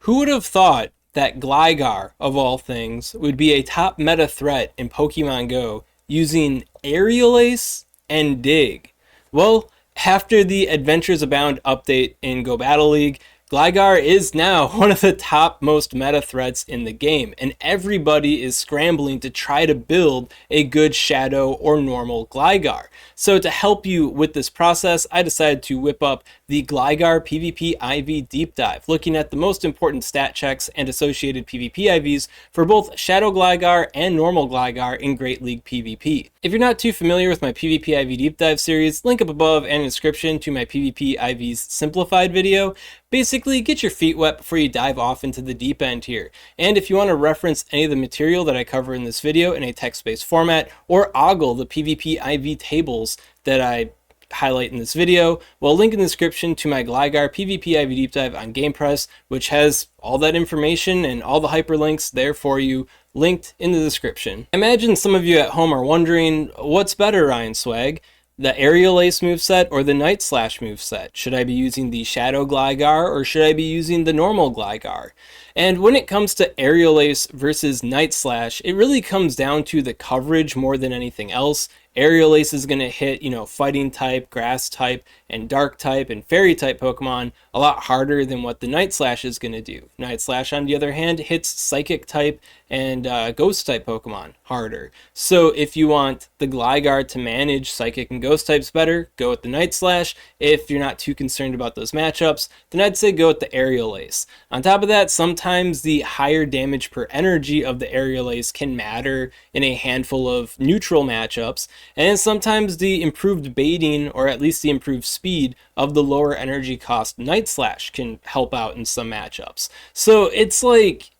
Who would have thought that Gligar, of all things, would be a top meta threat in Pokemon Go using Aerial Ace and Dig? Well, after the Adventures Abound update in Go Battle League, Gligar is now one of the top most meta threats in the game, and everybody is scrambling to try to build a good Shadow or normal Gligar. So to help you with this process, I decided to whip up the Gligar PvP IV Deep Dive, looking at the most important stat checks and associated PvP IVs for both Shadow Gligar and normal Gligar in Great League PvP. If you're not too familiar with my PvP IV Deep Dive series, link up above and in the description to my PvP IVs simplified video. Basically, get your feet wet before you dive off into the deep end here. And if you want to reference any of the material that I cover in this video in a text-based format, or ogle the PvP IV tables that I highlight in this video, well, link in the description to my Gligar PvP IV Deep Dive on GamePress, which has all that information and all the hyperlinks there for you, linked in the description. I imagine some of you at home are wondering, what's better, Ryan Swag? The Aerial Ace moveset or the Night Slash moveset? Should I be using the Shadow Gligar or should I be using the normal Gligar? And when it comes to Aerial Ace versus Night Slash, it really comes down to the coverage more than anything else. Aerial Ace is going to hit, fighting type, grass type, and dark type, and fairy type Pokemon a lot harder than what the Night Slash is going to do. Night Slash, on the other hand, hits psychic type and ghost type Pokemon harder. So if you want the Gligar to manage psychic and ghost types better, go with the Night Slash. If you're not too concerned about those matchups, then I'd say go with the Aerial Ace. On top of that, sometimes the higher damage per energy of the Aerial Ace can matter in a handful of neutral matchups, and sometimes the improved baiting, or at least the improved speed of the lower energy cost Night Slash can help out in some matchups. So it's like,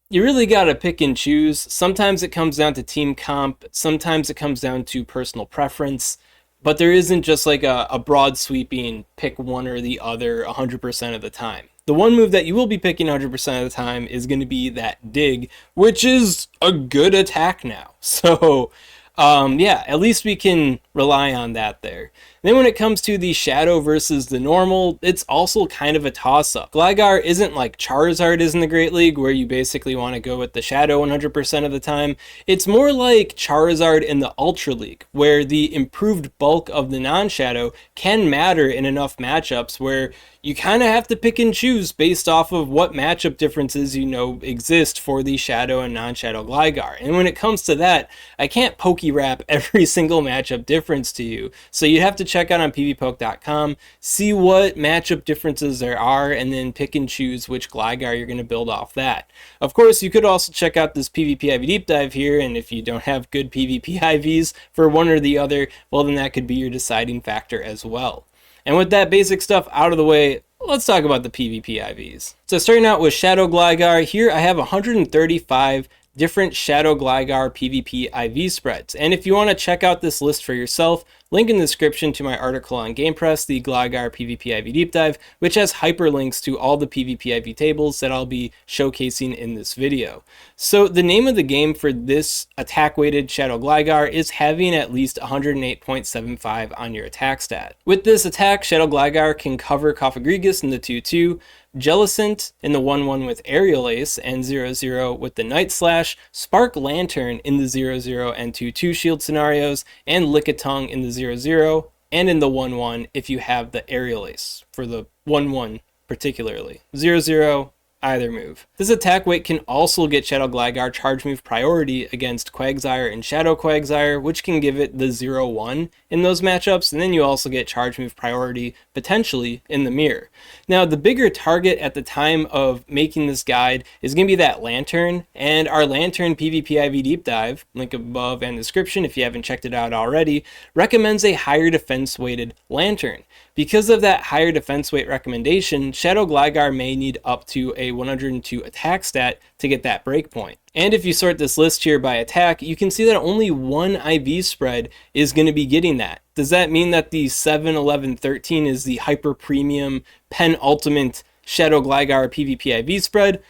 you really got to pick and choose. Sometimes it comes down to team comp, sometimes it comes down to personal preference, but there isn't just like a broad sweeping pick one or the other 100% of the time. The one move that you will be picking 100% of the time is going to be that Dig, which is a good attack now. So yeah, at least we can rely on that there. Then when it comes to the Shadow versus the normal, it's also kind of a toss-up. Gligar isn't like Charizard is in the Great League, where you basically want to go with the Shadow 100% of the time. It's more like Charizard in the Ultra League, where the improved bulk of the non-Shadow can matter in enough matchups where you kind of have to pick and choose based off of what matchup differences exist for the Shadow and non-Shadow Gligar. And when it comes to that, I can't pokey-wrap every single matchup difference to you. So you have to check out on pvpoke.com, see what matchup differences there are, and then pick and choose which Gligar you're going to build off that. Of course, you could also check out this PvP IV Deep Dive here, and if you don't have good PvP IVs for one or the other, well, then that could be your deciding factor as well. And with that basic stuff out of the way, let's talk about the PvP IVs. So starting out with Shadow Gligar, here I have 135 different Shadow Gligar PvP IV spreads. And if you want to check out this list for yourself, link in the description to my article on GamePress, the Gligar PvP IV Deep Dive, which has hyperlinks to all the PvP IV tables that I'll be showcasing in this video. So the name of the game for this attack-weighted Shadow Gligar is having at least 108.75 on your attack stat. With this attack, Shadow Gligar can cover Cofagrigus in the 2-2, Jellicent in the 1-1 with Aerial Ace and 0-0 with the Night Slash, Spark Lantern in the 0-0 and 2-2 shield scenarios, and Lickitung in the 0-0 and in the 1-1 if you have the Aerial Ace for the 1-1 particularly. 0-0, either move. This attack weight can also get Shadow Gligar charge move priority against Quagsire and Shadow Quagsire, which can give it the 0-1 in those matchups, and then you also get charge move priority potentially in the mirror. Now, the bigger target at the time of making this guide is going to be that Lantern, and our Lantern PvP IV Deep Dive, link above and description if you haven't checked it out already, recommends a higher defense weighted Lantern. Because of that higher defense weight recommendation, Shadow Gligar may need up to a 102 attack stat to get that breakpoint. And if you sort this list here by attack, you can see that only one IV spread is going to be getting that. Does that mean that the 7, 11, 13 is the hyper premium penultimate Shadow Gligar PvP IV spread?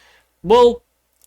Well,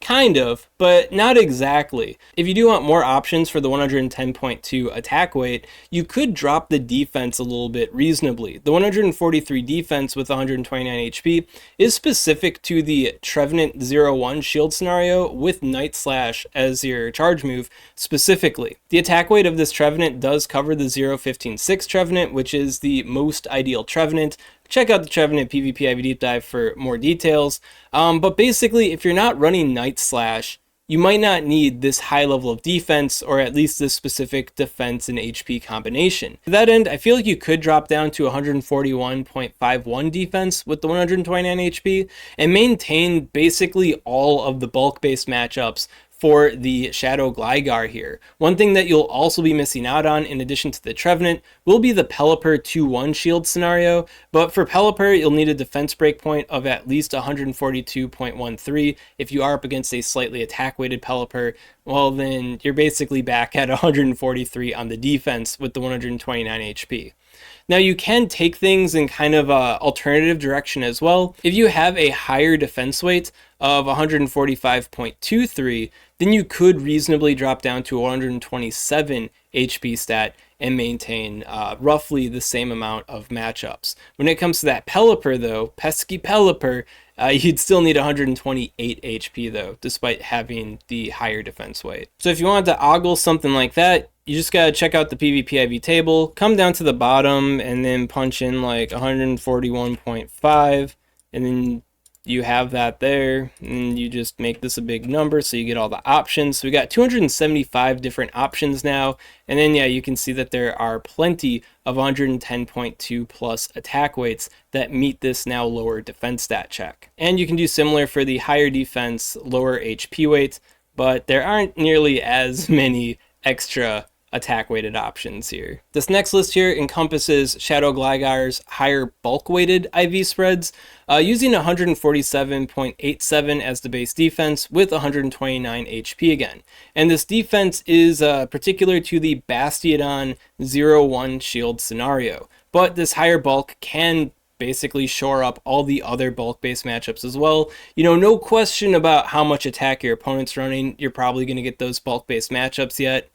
Kind of, but not exactly. If you do want more options for the 110.2 attack weight, you could drop the defense a little bit reasonably. The 143 defense with 129 HP is specific to the Trevenant 0-1 shield scenario with Night Slash as your charge move specifically. The attack weight of this Trevenant does cover the 0-15-6 Trevenant, which is the most ideal Trevenant. Check out the Trevenant PvP IV Deep Dive for more details. But basically, if you're not running Night Slash, you might not need this high level of defense, or at least this specific defense and HP combination. To that end, I feel like you could drop down to 141.51 defense with the 129 HP and maintain basically all of the bulk-based matchups for the Shadow Gligar here. One thing that you'll also be missing out on, in addition to the Trevenant, will be the Pelipper 2-1 shield scenario, but for Pelipper, you'll need a defense breakpoint of at least 142.13. If you are up against a slightly attack-weighted Pelipper, well then you're basically back at 143 on the defense with the 129 HP. Now you can take things in kind of a alternative direction as well. If you have a higher defense weight of 145.23, then you could reasonably drop down to 127 HP stat and maintain roughly the same amount of matchups. When it comes to that Pelipper though, pesky Pelipper, you'd still need 128 HP though, despite having the higher defense weight. So if you wanted to ogle something like that, you just gotta check out the PvP IV table, come down to the bottom, and then punch in like 141.5, and then you have that there, and you just make this a big number so you get all the options. So we got 275 different options now, and then yeah, you can see that there are plenty of 110.2 plus attack weights that meet this now lower defense stat check. And you can do similar for the higher defense, lower HP weight, but there aren't nearly as many extra attack weighted options here. This next list here encompasses Shadow Gligar's higher bulk weighted IV spreads, using 147.87 as the base defense with 129 HP again. And this defense is particular to the Bastiodon 0-1 shield scenario, but this higher bulk can basically shore up all the other bulk-based matchups as well. You know, no question about how much attack your opponent's running, you're probably going to get those bulk-based matchups yet.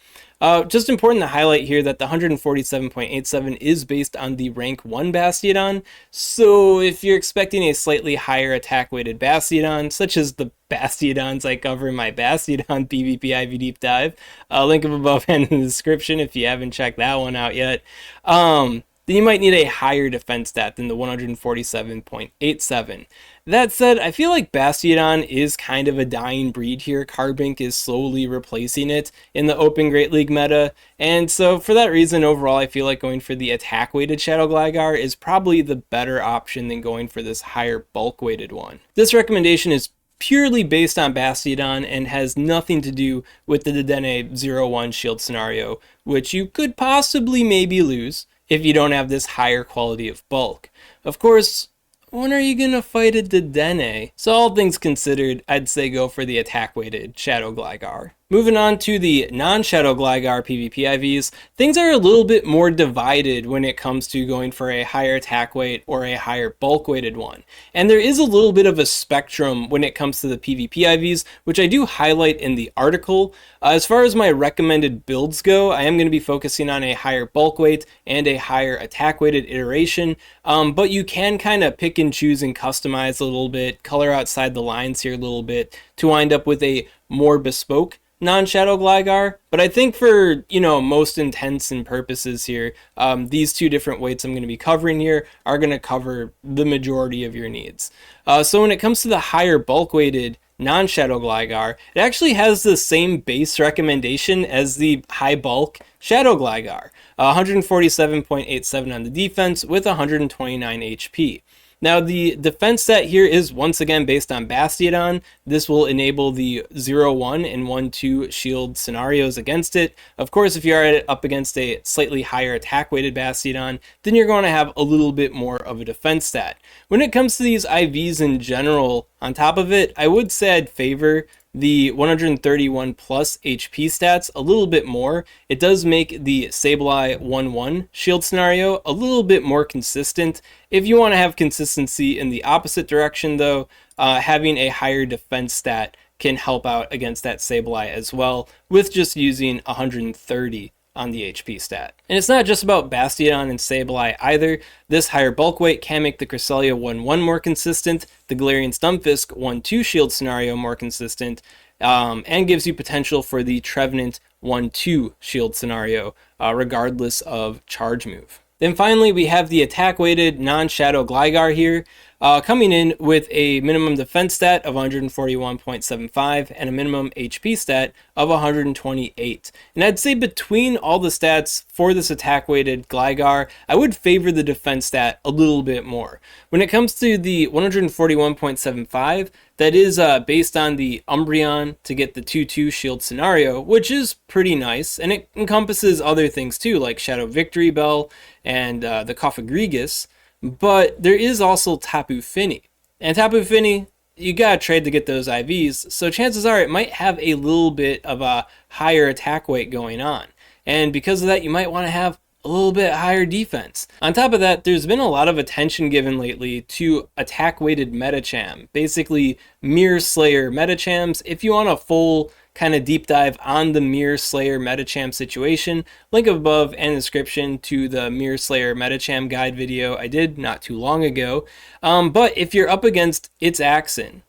Just important to highlight here that the 147.87 is based on the rank 1 Bastiodon, so if you're expecting a slightly higher attack-weighted Bastiodon, such as the Bastiodons I cover in my Bastiodon PvP IV Deep Dive, link up above and in the description if you haven't checked that one out yet, then you might need a higher defense stat than the 147.87. That said, I feel like Bastiodon is kind of a dying breed here. Carbink is slowly replacing it in the Open Great League meta, and so for that reason, overall, I feel like going for the attack-weighted Shadow Gligar is probably the better option than going for this higher bulk-weighted one. This recommendation is purely based on Bastiodon and has nothing to do with the Dedenne 0-1 shield scenario, which you could possibly maybe lose if you don't have this higher quality of bulk. Of course, when are you gonna fight a Dedenne? So all things considered, I'd say go for the attack-weighted Shadow Gligar. Moving on to the non-Shadow Gligar PvP IVs, things are a little bit more divided when it comes to going for a higher attack weight or a higher bulk weighted one. And there is a little bit of a spectrum when it comes to the PvP IVs, which I do highlight in the article. As far as my recommended builds go, I am going to be focusing on a higher bulk weight and a higher attack weighted iteration, but you can kind of pick and choose and customize a little bit, color outside the lines here a little bit to wind up with a more bespoke non-Shadow Gligar. But I think for, most intents and purposes here, these two different weights I'm going to be covering here are going to cover the majority of your needs. So when it comes to the higher bulk weighted non-Shadow Gligar, it actually has the same base recommendation as the high bulk Shadow Gligar, 147.87 on the defense with 129 HP. Now, the defense set here is once again based on Bastiodon. This will enable the 0-1 and 1-2 shield scenarios against it. Of course, if you are up against a slightly higher attack-weighted Bastiodon, then you're going to have a little bit more of a defense stat. When it comes to these IVs in general, on top of it, I would say I'd favor the 131 plus HP stats a little bit more. It does make the Sableye 1-1 shield scenario a little bit more consistent. If you want to have consistency in the opposite direction though, having a higher defense stat can help out against that Sableye as well, with just using 130 on the HP stat. And it's not just about Bastiodon and Sableye either. This higher bulk weight can make the Cresselia 1-1 more consistent, the Galarian Stunfisk 1-2 shield scenario more consistent, and gives you potential for the Trevenant 1-2 shield scenario, regardless of charge move. Then finally, we have the attack-weighted non-Shadow Gligar here, coming in with a minimum defense stat of 141.75 and a minimum HP stat of 128. And I'd say between all the stats for this attack-weighted Gligar, I would favor the defense stat a little bit more. When it comes to the 141.75, that is based on the Umbreon to get the 2-2 shield scenario, which is pretty nice, and it encompasses other things too, like Shadow Victory Bell and the Cofagrigus. But there is also Tapu Fini. And Tapu Fini, you gotta trade to get those IVs, so chances are it might have a little bit of a higher attack weight going on. And because of that, you might want to have a little bit higher defense. On top of that, there's been a lot of attention given lately to attack-weighted Medicham, basically Mirror Slayer Medichams. If you want a full kind of deep dive on the Mirror Slayer Medicham situation, link above and description to the Mirror Slayer Medicham guide video I did not too long ago. But if you're up against its Axin,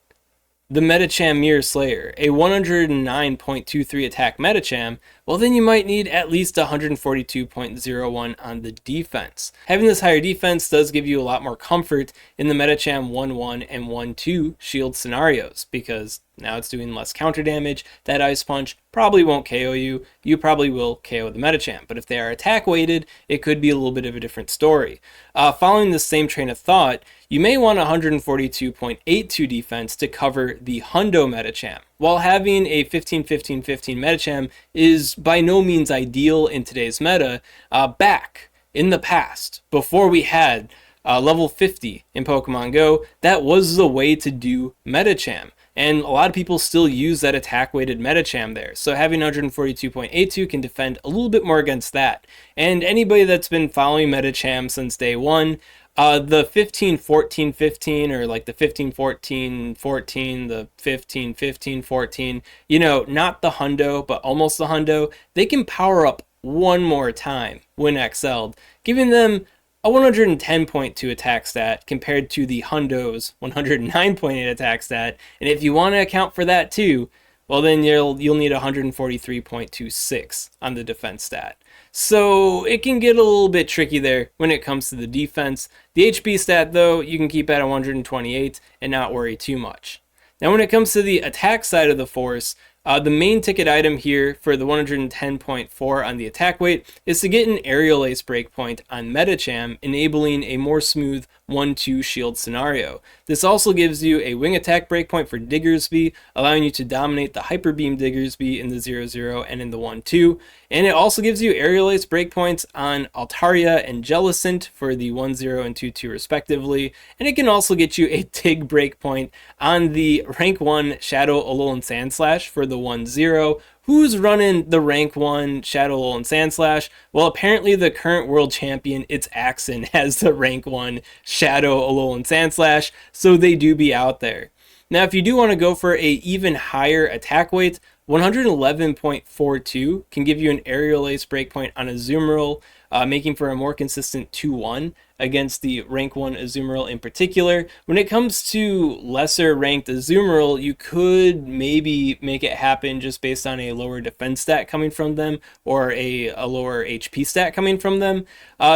the Medicham Mirror Slayer, a 109.23 attack Medicham, well then you might need at least 142.01 on the defense. Having this higher defense does give you a lot more comfort in the Medicham 1-1 and 1-2 shield scenarios, because now it's doing less counter damage. That Ice Punch probably won't KO you. You probably will KO the Medicham. But if they are attack weighted, it could be a little bit of a different story. Following the same train of thought, you may want 142.82 defense to cover the Hundo Medicham. While having a 15-15-15 Medicham is by no means ideal in today's meta, back in the past, before we had level 50 in Pokemon Go, that was the way to do Medicham. And a lot of people still use that attack-weighted Medicham there. So having 142.82 can defend a little bit more against that. And anybody that's been following Medicham since day one, the 15-14-15, or like the 15-14-14, the 15-15-14, you know, not the Hundo, but almost the Hundo, they can power up one more time when XL'd, giving them a 110.2 attack stat compared to the Hundo's 109.8 attack stat. And if you want to account for that too, well then you'll need 143.26 on the defense stat. So it can get a little bit tricky there when it comes to the defense. The HP stat though, you can keep at 128 and not worry too much. Now when it comes to the attack side of the force, the main ticket item here for the 110.4 on the attack weight is to get an Aerial Ace breakpoint on Medicham, enabling a more smooth 1-2 shield scenario. This also gives you a wing attack breakpoint for Diggersby, allowing you to dominate the Hyper Beam Diggersby in the 0-0 and in the 1-2. And it also gives you Aerial Ace breakpoints on Altaria and Jellicent for the 1-0 and 2-2 respectively. And it can also get you a Dig breakpoint on the rank 1 Shadow Alolan Sandslash for the 1-0. Who's running the rank 1 Shadow Alolan Sandslash? Well, apparently the current world champion, its Axin, has the rank 1 Shadow Alolan Sandslash, so they do be out there. Now, if you do want to go for a even higher attack weight, 111.42 can give you an Aerial Ace breakpoint on Azumarill, making for a more consistent 2-1 against the rank 1 Azumarill in particular. When it comes to lesser ranked Azumarill, you could maybe make it happen just based on a lower defense stat coming from them or a lower HP stat coming from them.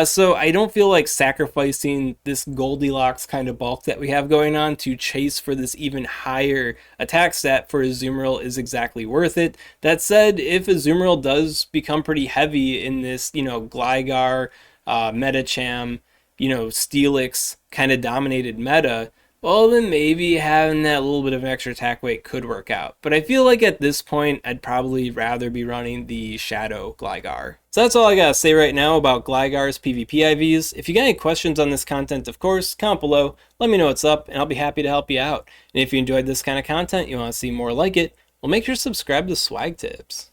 So I don't feel like sacrificing this Goldilocks kind of bulk that we have going on to chase for this even higher attack stat for Azumarill is exactly worth it. That said, if Azumarill does become pretty heavy in this, Gligar, Medicham, Steelix kind of dominated meta, well then maybe having that little bit of an extra attack weight could work out. But I feel like at this point, I'd probably rather be running the Shadow Gligar. So that's all I gotta say right now about Gligar's PvP IVs. If you got any questions on this content, of course, comment below, let me know what's up, and I'll be happy to help you out. And if you enjoyed this kind of content, you want to see more like it, well make sure to subscribe to SwagTips.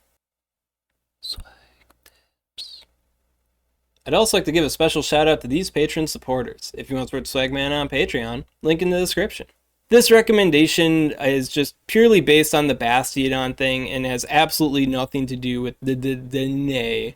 I'd also like to give a special shout out to these Patreon supporters. If you want to support Swagman on Patreon, link in the description. This recommendation is just purely based on the Bastiodon thing and has absolutely nothing to do with the nay.